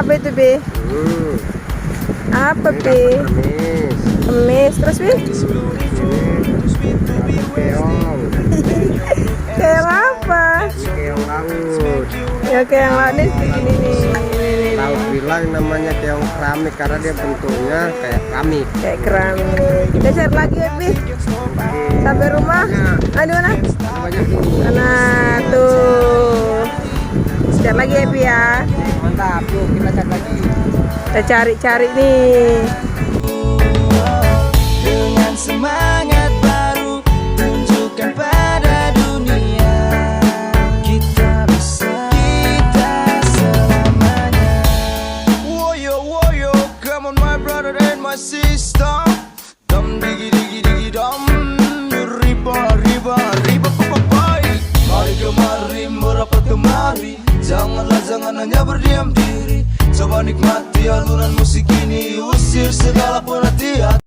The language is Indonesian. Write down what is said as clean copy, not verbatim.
Apa itu, Bi? Apa, Bi? Kemis. Terus, Bi? Keong. Keong apa? Keong laut. Ya, keong laut nih segini nih. Laut bilang namanya keong keramik karena dia bentuknya kayak keramik. Kayak keramik. Kita share lagi ya, Bi. Sampai rumah. Ah, di mana? Banyak tuh. Sana tuh. Share lagi ya, Bi ya. Mantap, yuk kita cek lagi. Kita cari-cari nih. Dengan semangat baru tunjukkan pada dunia kita bisa, kita selamanya. Woyo, come on my brother and my sister. Dum digi digi digi dum, riba papai. Mari kemari merapat kemari, jangan hanya berdiam diri. Coba nikmati alunan musik ini, usir segala penantian.